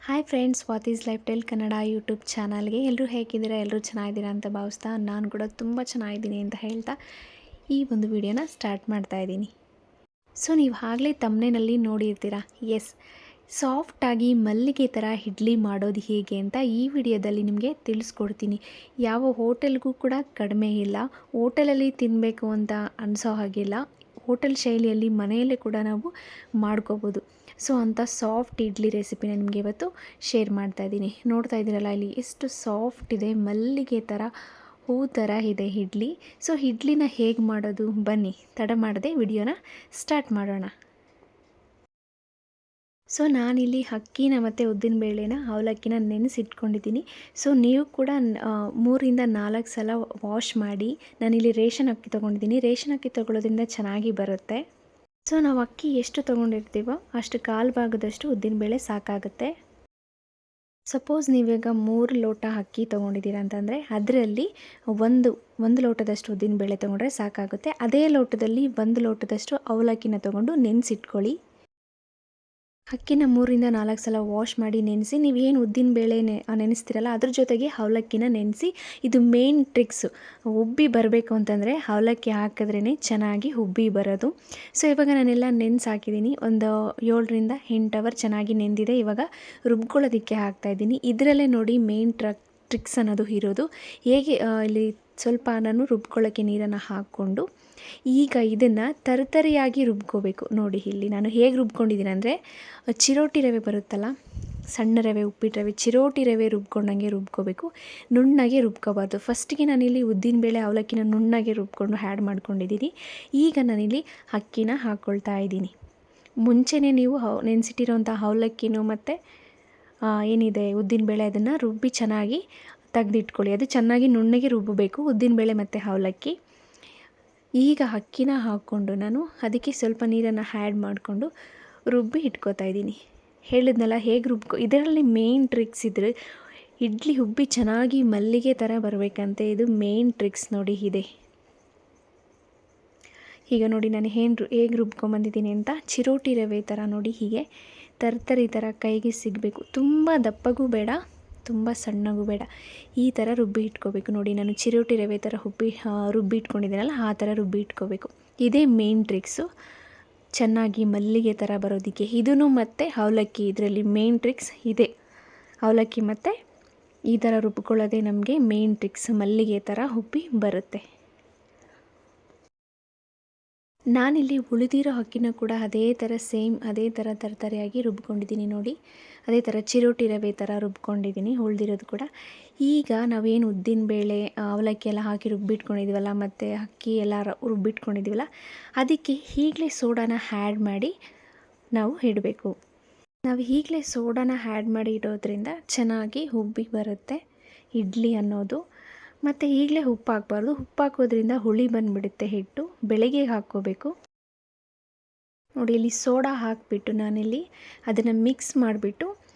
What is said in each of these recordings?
Hi friends, what is life style Kannada YouTube ಚಾನಲ್ಗೆ ಎಲ್ಲರೂ ಹೇಗಿದ್ದೀರಾ? ಎಲ್ಲರೂ ಚೆನ್ನಾಗಿದ್ದೀರಾ ಅಂತ ಭಾವಿಸ್ತಾ ನಾನು ಕೂಡ ತುಂಬ ಚೆನ್ನಾಗಿದ್ದೀನಿ ಅಂತ ಹೇಳ್ತಾ ಈ ಒಂದು ವಿಡಿಯೋನ ಸ್ಟಾರ್ಟ್ ಮಾಡ್ತಾ ಇದ್ದೀನಿ. ಸೊ ನೀವು ಆಗಲೇ ತಮ್ಮನೇನಲ್ಲಿ ನೋಡಿರ್ತೀರಾ, ಎಸ್, ಸಾಫ್ಟಾಗಿ ಮಲ್ಲಿಗೆ ಥರ ಇಡ್ಲಿ ಮಾಡೋದು ಹೇಗೆ ಅಂತ ಈ ವಿಡಿಯೋದಲ್ಲಿ ನಿಮಗೆ ತಿಳಿಸ್ಕೊಡ್ತೀನಿ. ಯಾವ ಹೋಟೆಲ್ಗೂ ಕೂಡ ಕಡಿಮೆ ಇಲ್ಲ, ಹೋಟೆಲಲ್ಲಿ ತಿನ್ನಬೇಕು ಅಂತ ಅನಿಸೋ ಹಾಗಿಲ್ಲ, ಹೋಟೆಲ್ ಶೈಲಿಯಲ್ಲಿ ಮನೆಯಲ್ಲೇ ಕೂಡ ನಾವು ಮಾಡ್ಕೋಬೋದು. ಸೊ ಅಂಥ ಸಾಫ್ಟ್ ಇಡ್ಲಿ ರೆಸಿಪಿನ ನಿಮಗೆ ಇವತ್ತು ಶೇರ್ ಮಾಡ್ತಾ ಇದ್ದೀನಿ. ನೋಡ್ತಾ ಇದ್ದೀರಲ್ಲ, ಇಲ್ಲಿ ಎಷ್ಟು ಸಾಫ್ಟ್ ಇದೆ, ಮಲ್ಲಿಗೆ ಥರ, ಹೂ ಥರ ಇದೆ ಇಡ್ಲಿ. ಸೊ ಇಡ್ಲಿನ ಹೇಗೆ ಮಾಡೋದು, ಬನ್ನಿ ತಡ ಮಾಡದೆ ವಿಡಿಯೋನ ಸ್ಟಾರ್ಟ್ ಮಾಡೋಣ. ಸೊ ನಾನಿಲ್ಲಿ ಅಕ್ಕಿನ ಮತ್ತು ಉದ್ದಿನಬೇಳೆನ ಅವಲಕ್ಕಿನ ನೆನೆಸಿಟ್ಕೊಂಡಿದ್ದೀನಿ. ಸೊ ನೀವು ಕೂಡ 3-4 ಸಲ ವಾಶ್ ಮಾಡಿ. ನಾನಿಲ್ಲಿ ರೇಷನ್ ಅಕ್ಕಿ ತೊಗೊಂಡಿದ್ದೀನಿ. ರೇಷನ್ ಅಕ್ಕಿ ತೊಗೊಳ್ಳೋದ್ರಿಂದ ಚೆನ್ನಾಗಿ ಬರುತ್ತೆ. ಸೊ ನಾವು ಅಕ್ಕಿ ಎಷ್ಟು ತೊಗೊಂಡಿರ್ತೀವೋ ಅಷ್ಟು ಕಾಲು ಭಾಗದಷ್ಟು ಉದ್ದಿನಬೇಳೆ ಸಾಕಾಗುತ್ತೆ. ಸಪೋಸ್ ನೀವೀಗ 3 ಲೋಟ ಅಕ್ಕಿ ತೊಗೊಂಡಿದ್ದೀರಾ ಅಂತಂದರೆ ಅದರಲ್ಲಿ ಒಂದು ಲೋಟದಷ್ಟು ಉದ್ದಿನಬೇಳೆ ತೊಗೊಂಡ್ರೆ ಸಾಕಾಗುತ್ತೆ. ಅದೇ ಲೋಟದಲ್ಲಿ 1 ಲೋಟದಷ್ಟು ಅವಲಕ್ಕಿನ ತೊಗೊಂಡು ನೆನೆಸಿಟ್ಕೊಳ್ಳಿ. ಅಕ್ಕಿನ 3-4 ಸಲ ವಾಶ್ ಮಾಡಿ ನೆನೆಸಿ, ನೀವೇನು ಉದ್ದಿನಬೇಳೆ ನೆನೆಸ್ತೀರಲ್ಲ ಅದ್ರ ಜೊತೆಗೆ ಅವಲಕ್ಕಿನ ನೆನೆಸಿ. ಇದು ಮೇನ್ ಟ್ರಿಕ್ಸು. ಉಬ್ಬಿ ಬರಬೇಕು ಅಂತಂದರೆ ಅವಲಕ್ಕಿ ಹಾಕಿದ್ರೇ ಚೆನ್ನಾಗಿ ಉಬ್ಬಿ ಬರೋದು. ಸೊ ಇವಾಗ ನಾನೆಲ್ಲ ನೆನೆಸಿ ಹಾಕಿದ್ದೀನಿ. ಒಂದು 7-8 ಅವರ್ ಚೆನ್ನಾಗಿ ನೆಂದಿದೆ. ಇವಾಗ ರುಬ್ಕೊಳ್ಳೋದಕ್ಕೆ ಹಾಕ್ತಾಯಿದ್ದೀನಿ. ಇದರಲ್ಲೇ ನೋಡಿ ಮೇನ್ ಟ್ರಿಕ್ಸ್ ಅನ್ನೋದು ಇರೋದು. ಹೇಗೆ ಇಲ್ಲಿ ಸ್ವಲ್ಪ ನಾನು ರುಬ್ಕೊಳ್ಳೋಕ್ಕೆ ನೀರನ್ನು ಹಾಕ್ಕೊಂಡು ಈಗ ಇದನ್ನು ತರಿಯಾಗಿ ರುಬ್ಕೋಬೇಕು. ನೋಡಿ ಇಲ್ಲಿ ನಾನು ಹೇಗೆ ರುಬ್ಕೊಂಡಿದ್ದೀನಿ ಅಂದರೆ, ಚಿರೋಟಿ ರವೆ ಬರುತ್ತಲ್ಲ, ಸಣ್ಣ ರವೆ, ಉಪ್ಪಿಟ್ಟು ರವೆ, ಚಿರೋಟಿ ರವೆ ರುಬ್ಕೊಂಡಂಗೆ ರುಬ್ಕೋಬೇಕು. ನುಣ್ಣಗೆ ರುಬ್ಕೋಬಾರ್ದು. ಫಸ್ಟಿಗೆ ನಾನಿಲ್ಲಿ ಉದ್ದಿನಬೇಳೆ ಅವಲಕ್ಕಿನ ನುಣ್ಣಗೆ ರುಬ್ಕೊಂಡು ಆ್ಯಡ್ ಮಾಡ್ಕೊಂಡಿದ್ದೀನಿ. ಈಗ ನಾನಿಲ್ಲಿ ಅಕ್ಕಿನ ಹಾಕ್ಕೊಳ್ತಾ ಇದ್ದೀನಿ. ಮುಂಚೆನೇ ನೀವು ನೆನೆಸಿಟ್ಟಿರೋಂಥ ಅವಲಕ್ಕಿನೂ ಮತ್ತು ಏನಿದೆ ಉದ್ದಿನಬೇಳೆ ಅದನ್ನು ರುಬ್ಬಿ ಚೆನ್ನಾಗಿ ತೆಗೆದಿಟ್ಕೊಳ್ಳಿ. ಅದು ಚೆನ್ನಾಗಿ ನುಣ್ಣಗೆ ರುಬ್ಬಬೇಕು, ಉದ್ದಿನಬೇಳೆ ಮತ್ತು ಅವಲಕ್ಕಿ. ಈಗ ಅಕ್ಕಿನ ಹಾಕ್ಕೊಂಡು ನಾನು ಅದಕ್ಕೆ ಸ್ವಲ್ಪ ನೀರನ್ನು ಆ್ಯಡ್ ಮಾಡಿಕೊಂಡು ರುಬ್ಬಿ ಇಟ್ಕೋತಾ ಇದ್ದೀನಿ. ಹೇಳಿದ್ನಲ್ಲ ಹೇಗೆ ಇದರಲ್ಲಿ ಮೇನ್ ಟ್ರಿಕ್ಸ್ ಇದ್ದರೆ ಇಡ್ಲಿ ಉಬ್ಬಿ ಚೆನ್ನಾಗಿ ಮಲ್ಲಿಗೆ ಥರ ಬರಬೇಕಂತೆ. ಇದು ಮೇನ್ ಟ್ರಿಕ್ಸ್ ನೋಡಿ ಇದೆ. ಈಗ ನೋಡಿ ನಾನು ಹೇಗೆ ರುಬ್ಕೊಂಬಂದಿದ್ದೀನಿ ಅಂತ. ಚಿರೋಟಿ ರವೆ ಥರ ನೋಡಿ, ಹೀಗೆ ತರ್ತರಿ ಥರ ಕೈಗೆ ಸಿಗಬೇಕು. ತುಂಬ ದಪ್ಪಗೂ ಬೇಡ, ತುಂಬ ಸಣ್ಣಗೂ ಬೇಡ, ಈ ಥರ ರುಬ್ಬಿ ಇಟ್ಕೋಬೇಕು. ನೋಡಿ ನಾನು ಚಿರೋಟಿ ರವೆ ಥರ ರುಬ್ಬಿ ಇಟ್ಕೊಂಡಿದ್ದೀನಲ್ಲ, ಆ ಥರ ರುಬ್ಬಿ ಇಟ್ಕೋಬೇಕು. ಇದೇ ಮೇನ್ ಟ್ರಿಕ್ಸು, ಚೆನ್ನಾಗಿ ಮಲ್ಲಿಗೆ ಥರ ಬರೋದಕ್ಕೆ. ಇದೂ ಮತ್ತು ಅವಲಕ್ಕಿ, ಇದರಲ್ಲಿ ಮೇನ್ ಟ್ರಿಕ್ಸ್ ಇದೆ. ಅವಲಕ್ಕಿ ಮತ್ತು ಈ ಥರ ರುಬ್ಕೊಳ್ಳೋದೇ ನಮಗೆ ಮೇನ್ ಟ್ರಿಕ್ಸ್, ಮಲ್ಲಿಗೆ ಥರ ಉಬ್ಬಿ ಬರುತ್ತೆ. ನಾನಿಲ್ಲಿ ಉಳಿದಿರೋ ಅಕ್ಕಿನ ಕೂಡ ಅದೇ ಥರ ಅದೇ ಥರ ತರತರಿಯಾಗಿ ರುಬ್ಕೊಂಡಿದ್ದೀನಿ. ನೋಡಿ ಅದೇ ಥರ ಚಿರೋಟಿ ರವೆ ಥರ ರುಬ್ಕೊಂಡಿದ್ದೀನಿ ಉಳಿದಿರೋದು ಕೂಡ. ಈಗ ನಾವೇನು ಉದ್ದಿನಬೇಳೆ ಅವಲಕ್ಕಿ ಎಲ್ಲ ಹಾಕಿ ರುಬ್ಬಿಟ್ಕೊಂಡಿದ್ದೀವಲ್ಲ, ಮತ್ತು ಅಕ್ಕಿ ಎಲ್ಲ ರುಬ್ಬಿಟ್ಕೊಂಡಿದ್ದೀವಲ್ಲ, ಅದಕ್ಕೆ ಈಗಲೇ ಸೋಡಾನ ಆ್ಯಡ್ ಮಾಡಿ ನಾವು ಇಡಬೇಕು. ನಾವು ಈಗಲೇ ಸೋಡಾನ ಆ್ಯಡ್ ಮಾಡಿ ಇಡೋದ್ರಿಂದ ಚೆನ್ನಾಗಿ ಉಬ್ಬಿ ಬರುತ್ತೆ ಇಡ್ಲಿ ಅನ್ನೋದು. ಮತ್ತು ಈಗಲೇ ಉಪ್ಪು ಹಾಕಬಾರ್ದು. ಉಪ್ಪು ಹಾಕೋದ್ರಿಂದ ಹುಳಿ ಬಂದುಬಿಡುತ್ತೆ ಹಿಟ್ಟು. ಬೆಳಗ್ಗೆ ಹಾಕ್ಕೋಬೇಕು. ನೋಡಿ ಇಲ್ಲಿ ಸೋಡಾ ಹಾಕಿಬಿಟ್ಟು ನಾನಿಲ್ಲಿ ಅದನ್ನು ಮಿಕ್ಸ್ ಮಾಡಿಬಿಟ್ಟು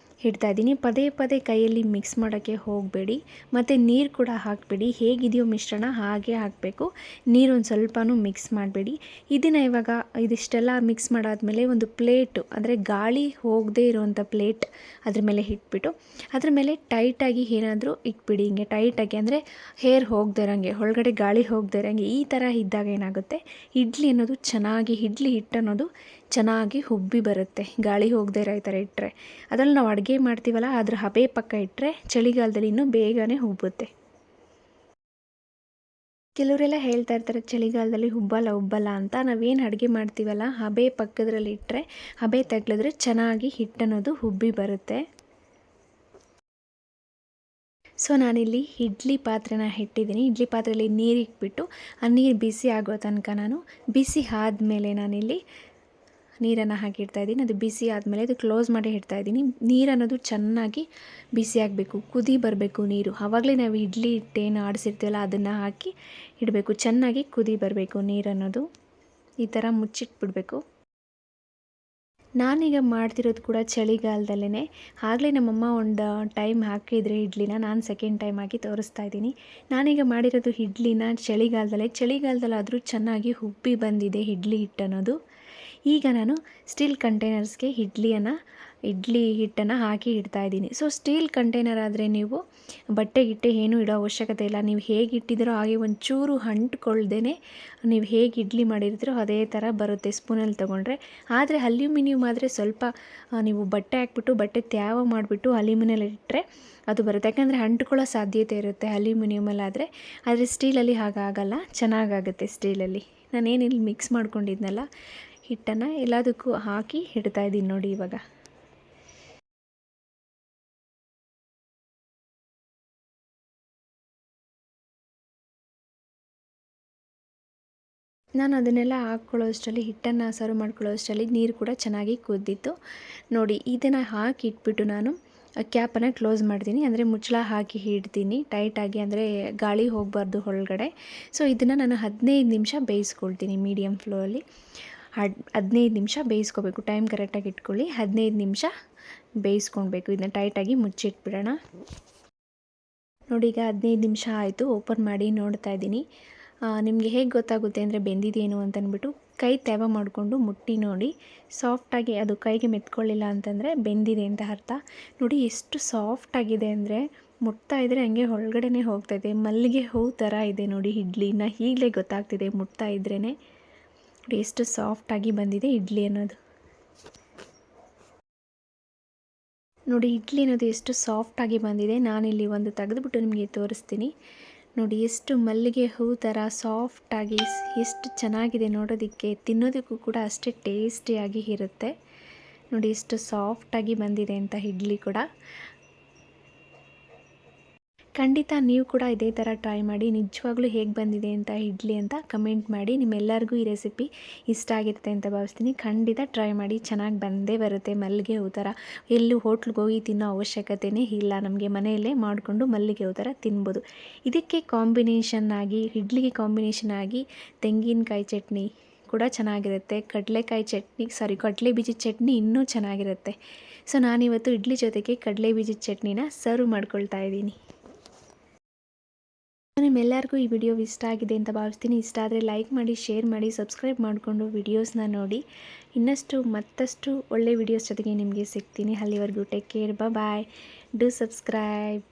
ಇಡ್ತಾಯಿದ್ದೀನಿ. ಪದೇ ಪದೇ ಕೈಯಲ್ಲಿ ಮಿಕ್ಸ್ ಮಾಡೋಕ್ಕೆ ಹೋಗಬೇಡಿ, ಮತ್ತು ನೀರು ಕೂಡ ಹಾಕಬೇಡಿ. ಹೇಗಿದೆಯೋ ಮಿಶ್ರಣ ಹಾಗೆ ಹಾಕಬೇಕು. ನೀರೊಂದು ಸ್ವಲ್ಪನೂ ಮಿಕ್ಸ್ ಮಾಡಬೇಡಿ. ಇದನ್ನು ಇವಾಗ ಇದಿಷ್ಟೆಲ್ಲ ಮಿಕ್ಸ್ ಮಾಡಾದಮೇಲೆ ಒಂದು ಪ್ಲೇಟು, ಅಂದರೆ ಗಾಳಿ ಹೋಗದೇ ಇರೋವಂಥ ಪ್ಲೇಟ್ ಅದ್ರ ಮೇಲೆ ಇಟ್ಬಿಟ್ಟು ಅದ್ರ ಮೇಲೆ ಟೈಟಾಗಿ ಏನಾದರೂ ಇಟ್ಬಿಡಿ. ಹಿಂಗೆ ಟೈಟಾಗಿ, ಅಂದರೆ ಹೇರ್ ಹೋಗದೇ ಇರೋಂಗೆ, ಒಳಗಡೆ ಗಾಳಿ ಹೋಗದೇ ಇರೋಂಗೆ. ಈ ಥರ ಇದ್ದಾಗ ಏನಾಗುತ್ತೆ, ಇಡ್ಲಿ ಅನ್ನೋದು ಚೆನ್ನಾಗಿ, ಇಡ್ಲಿ ಹಿಟ್ಟು ಅನ್ನೋದು ಚೆನ್ನಾಗಿ ಉಬ್ಬಿ ಬರುತ್ತೆ. ಗಾಳಿ ಹೋಗದೇ ಇರೋ ಈ ಥರ ಇಟ್ಟರೆ. ಅದರಲ್ಲಿ ನಾವು ಅಡುಗೆ ಮಾಡ್ತೀವಲ್ಲ, ಅದ್ರ ಹಬೆ ಪಕ್ಕ ಇಟ್ಟರೆ ಚಳಿಗಾಲದಲ್ಲಿ ಇನ್ನೂ ಬೇಗನೆ ಉಬ್ಬುತ್ತೆ. ಕೆಲವರೆಲ್ಲ ಹೇಳ್ತಾ ಇರ್ತಾರೆ ಚಳಿಗಾಲದಲ್ಲಿ ಉಬ್ಬಲ್ಲ ಅಂತ. ನಾವೇನು ಅಡುಗೆ ಮಾಡ್ತೀವಲ್ಲ ಹಬೆ ಪಕ್ಕದ್ರಲ್ಲಿ ಇಟ್ಟರೆ, ಹಬೆ ತಗ್ಲಿದ್ರೆ ಚೆನ್ನಾಗಿ ಹಿಟ್ಟನ್ನೋದು ಉಬ್ಬಿ ಬರುತ್ತೆ. ಸೊ ನಾನಿಲ್ಲಿ ಇಡ್ಲಿ ಪಾತ್ರೆನ ಇಟ್ಟಿದ್ದೀನಿ. ಇಡ್ಲಿ ಪಾತ್ರೆಯಲ್ಲಿ ನೀರು ಇಟ್ಬಿಟ್ಟು ಆ ನೀರು ಬಿಸಿ ಆಗೋ ತನಕ ನಾನು, ಬಿಸಿ ಆದಮೇಲೆ ನಾನಿಲ್ಲಿ ನೀರನ್ನು ಹಾಕಿಡ್ತಾಯಿದ್ದೀನಿ. ಅದು ಬಿಸಿ ಆದಮೇಲೆ ಅದು ಕ್ಲೋಸ್ ಮಾಡಿ ಇಡ್ತಾಯಿದ್ದೀನಿ. ನೀರು ಅನ್ನೋದು ಚೆನ್ನಾಗಿ ಬಿಸಿ ಆಗಬೇಕು, ಕುದಿ ಬರಬೇಕು ನೀರು. ಆವಾಗಲೇ ನಾವು ಇಡ್ಲಿ ಹಿಟ್ಟೇನು ಆಡಿಸಿರ್ತೀವಲ್ಲ ಅದನ್ನು ಹಾಕಿ ಇಡಬೇಕು. ಚೆನ್ನಾಗಿ ಕುದಿ ಬರಬೇಕು ನೀರು ಅನ್ನೋದು. ಈ ಥರ ಮುಚ್ಚಿಟ್ಬಿಡಬೇಕು. ನಾನೀಗ ಮಾಡ್ತಿರೋದು ಕೂಡ ಚಳಿಗಾಲದಲ್ಲೇ. ಆಗಲೇ ನಮ್ಮಮ್ಮ ಒಂದು ಟೈಮ್ ಹಾಕಿದರೆ ಇಡ್ಲಿನ, ನಾನು ಸೆಕೆಂಡ್ ಟೈಮ್ ಹಾಕಿ ತೋರಿಸ್ತಾ ಇದ್ದೀನಿ. ನಾನೀಗ ಮಾಡಿರೋದು ಇಡ್ಲಿನ ಚಳಿಗಾಲದಲ್ಲಾದರೂ ಚೆನ್ನಾಗಿ ಉಬ್ಬಿ ಬಂದಿದೆ ಇಡ್ಲಿ ಹಿಟ್ಟು ಅನ್ನೋದು. ಈಗ ನಾನು ಸ್ಟೀಲ್ ಕಂಟೈನರ್ಸ್ಗೆ ಇಡ್ಲಿ ಹಿಟ್ಟನ್ನು ಹಾಕಿ ಇಡ್ತಾಯಿದ್ದೀನಿ. ಸೊ ಸ್ಟೀಲ್ ಕಂಟೈನರ್ ಆದರೆ ನೀವು ಬಟ್ಟೆ ಗಿಟ್ಟೆ ಏನೂ ಇಡೋ ಅವಶ್ಯಕತೆ ಇಲ್ಲ. ನೀವು ಹೇಗೆ ಇಟ್ಟಿದ್ದೀರೋ ಹಾಗೆ ಒಂಚೂರು ಅಂಟ್ಕೊಳ್ದೇ ನೀವು ಹೇಗೆ ಇಡ್ಲಿ ಮಾಡಿರ್ತೀರೋ ಅದೇ ಥರ ಬರುತ್ತೆ ಸ್ಪೂನಲ್ಲಿ ತೊಗೊಂಡ್ರೆ. ಆದರೆ ಅಲ್ಯೂಮಿನಿಯಮ್ ಆದರೆ ಸ್ವಲ್ಪ ನೀವು ಬಟ್ಟೆ ಹಾಕ್ಬಿಟ್ಟು ಬಟ್ಟೆ ತ್ಯಾವ ಮಾಡಿಬಿಟ್ಟು ಅಲ್ಯೂಮಿನಿಯಲ್ಲಿ ಇಟ್ಟರೆ ಅದು ಬರುತ್ತೆ. ಯಾಕಂದರೆ ಅಂಟ್ಕೊಳ್ಳೋ ಸಾಧ್ಯತೆ ಇರುತ್ತೆ ಅಲ್ಯೂಮಿನಿಯಮಲ್ಲಾದರೆ. ಆದರೆ ಸ್ಟೀಲಲ್ಲಿ ಹಾಗಾಗಲ್ಲ, ಚೆನ್ನಾಗಾಗುತ್ತೆ ಸ್ಟೀಲಲ್ಲಿ. ನಾನೇನಿಲ್ಲಿ ಮಿಕ್ಸ್ ಮಾಡ್ಕೊಂಡಿದ್ನಲ್ಲ ಹಿಟ್ಟನ್ನು ಎಲ್ಲದಕ್ಕೂ ಹಾಕಿ ಇಡ್ತಾಯಿದ್ದೀನಿ ನೋಡಿ ಇವಾಗ. ನಾನು ಅದನ್ನೆಲ್ಲ ಹಾಕ್ಕೊಳ್ಳೋ ಅಷ್ಟರಲ್ಲಿ ಹಿಟ್ಟನ್ನು ಸರ್ವ್ ಮಾಡ್ಕೊಳ್ಳೋ ಅಷ್ಟರಲ್ಲಿ ನೀರು ಕೂಡ ಚೆನ್ನಾಗಿ ಕುದ್ದಿತ್ತು ನೋಡಿ. ಇದನ್ನು ಹಾಕಿ ಇಟ್ಬಿಟ್ಟು ನಾನು ಕ್ಯಾಪನ್ನು ಕ್ಲೋಸ್ ಮಾಡ್ತೀನಿ, ಅಂದರೆ ಮುಚ್ಚಳ ಹಾಕಿ ಇಡ್ತೀನಿ ಟೈಟಾಗಿ, ಅಂದರೆ ಗಾಳಿ ಹೋಗಬಾರ್ದು ಒಳಗಡೆ. ಸೊ ಇದನ್ನು ನಾನು 15 ನಿಮಿಷ ಬೇಯಿಸ್ಕೊಳ್ತೀನಿ ಮೀಡಿಯಮ್ ಫ್ಲೇಮಲ್ಲಿ. 15 ನಿಮಿಷ ಬೇಯಿಸ್ಕೋಬೇಕು. ಟೈಮ್ ಕರೆಕ್ಟಾಗಿ ಇಟ್ಕೊಳ್ಳಿ. 15 ನಿಮಿಷ ಬೇಯಿಸ್ಕೊಳ್ಬೇಕು. ಇದನ್ನ ಟೈಟಾಗಿ ಮುಚ್ಚಿಟ್ಬಿಡೋಣ. ನೋಡಿ ಈಗ 15 ನಿಮಿಷ ಆಯಿತು. ಓಪನ್ ಮಾಡಿ ನೋಡ್ತಾ ಇದ್ದೀನಿ. ನಿಮಗೆ ಹೇಗೆ ಗೊತ್ತಾಗುತ್ತೆ ಅಂದರೆ ಬೆಂದಿದೇನು ಅಂತಂದ್ಬಿಟ್ಟು ಕೈ ತೇವ ಮಾಡಿಕೊಂಡು ಮುಟ್ಟಿ ನೋಡಿ. ಸಾಫ್ಟಾಗಿ ಅದು ಕೈಗೆ ಮೆತ್ಕೊಳ್ಳಿಲ್ಲ ಅಂತಂದರೆ ಬೆಂದಿದೆ ಅಂತ ಅರ್ಥ. ನೋಡಿ ಎಷ್ಟು ಸಾಫ್ಟಾಗಿದೆ ಅಂದರೆ ಮುಟ್ತಾ ಇದ್ದರೆ ಹಂಗೆ ಒಳಗಡೆ ಹೋಗ್ತಾಯಿದೆ. ಮಲ್ಲಿಗೆ ಹೂ ಥರ ಇದೆ ನೋಡಿ ಇಡ್ಲಿನ. ಈಗಲೇ ಗೊತ್ತಾಗ್ತಿದೆ ಮುಟ್ತಾ ಇದ್ರೇ. ನೋಡಿ ಎಷ್ಟು ಸಾಫ್ಟಾಗಿ ಬಂದಿದೆ ಇಡ್ಲಿ ಅನ್ನೋದು. ನೋಡಿ ಇಡ್ಲಿ ಅನ್ನೋದು ಎಷ್ಟು ಸಾಫ್ಟಾಗಿ ಬಂದಿದೆ. ನಾನಿಲ್ಲಿ ಒಂದು ತೆಗೆದುಬಿಟ್ಟು ನಿಮಗೆ ತೋರಿಸ್ತೀನಿ. ನೋಡಿ ಎಷ್ಟು ಮಲ್ಲಿಗೆ ಹೂ ಥರ ಸಾಫ್ಟಾಗಿ ಎಷ್ಟು ಚೆನ್ನಾಗಿದೆ ನೋಡೋದಕ್ಕೆ. ತಿನ್ನೋದಕ್ಕೂ ಕೂಡ ಅಷ್ಟೇ ಟೇಸ್ಟಿಯಾಗಿ ಇರುತ್ತೆ. ನೋಡಿ ಎಷ್ಟು ಸಾಫ್ಟಾಗಿ ಬಂದಿದೆ ಅಂತ ಇಡ್ಲಿ ಕೂಡ. ಖಂಡಿತ ನೀವು ಕೂಡ ಇದೇ ಥರ ಟ್ರೈ ಮಾಡಿ. ನಿಜವಾಗ್ಲೂ ಹೇಗೆ ಬಂದಿದೆ ಅಂತ ಇಡ್ಲಿ ಅಂತ ಕಮೆಂಟ್ ಮಾಡಿ. ನಿಮ್ಮೆಲ್ಲರಿಗೂ ಈ ರೆಸಿಪಿ ಇಷ್ಟ ಆಗಿರುತ್ತೆ ಅಂತ ಭಾವಿಸ್ತೀನಿ. ಖಂಡಿತ ಟ್ರೈ ಮಾಡಿ, ಚೆನ್ನಾಗಿ ಬಂದೇ ಬರುತ್ತೆ. ಮಲ್ಲಿಗೆ ಹೂ ಥರ ಎಲ್ಲೂ ಹೋಟ್ಲಿಗೆ ಹೋಗಿ ತಿನ್ನೋ ಅವಶ್ಯಕತೆಯೇ ಇಲ್ಲ. ನಮಗೆ ಮನೆಯಲ್ಲೇ ಮಾಡಿಕೊಂಡು ಮಲ್ಲಿಗೆ ಹೂ ಥರ ತಿನ್ಬೋದು. ಇದಕ್ಕೆ ಕಾಂಬಿನೇಷನ್ ಆಗಿ ಇಡ್ಲಿಗೆ ಕಾಂಬಿನೇಷನ್ ಆಗಿ ತೆಂಗಿನಕಾಯಿ ಚಟ್ನಿ ಕೂಡ ಚೆನ್ನಾಗಿರುತ್ತೆ. ಕಡಲೆ ಬೀಜದ ಚಟ್ನಿ ಇನ್ನೂ ಚೆನ್ನಾಗಿರುತ್ತೆ. ಸೊ ನಾನಿವತ್ತು ಇಡ್ಲಿ ಜೊತೆಗೆ ಕಡಲೆ ಬೀಜದ ಚಟ್ನಿನ ಸರ್ವ್ ಮಾಡ್ಕೊಳ್ತಾ ಇದ್ದೀನಿ. ನಿಮ್ಮೆಲ್ಲರಿಗೂ ಈ ವಿಡಿಯೋ ಇಷ್ಟ ಆಗಿದೆ ಅಂತ ಭಾವಿಸ್ತೀನಿ. ಇಷ್ಟ ಆದರೆ ಲೈಕ್ ಮಾಡಿ, ಶೇರ್ ಮಾಡಿ, ಸಬ್ಸ್ಕ್ರೈಬ್ ಮಾಡಿಕೊಂಡು ವಿಡಿಯೋಸ್ನ ನೋಡಿ. ಮತ್ತಷ್ಟು ಒಳ್ಳೆ ವಿಡಿಯೋಸ್ ಜೊತೆಗೆ ನಿಮಗೆ ಸಿಗ್ತೀನಿ. ಅಲ್ಲಿವರೆಗೂ take care, bye. Do subscribe.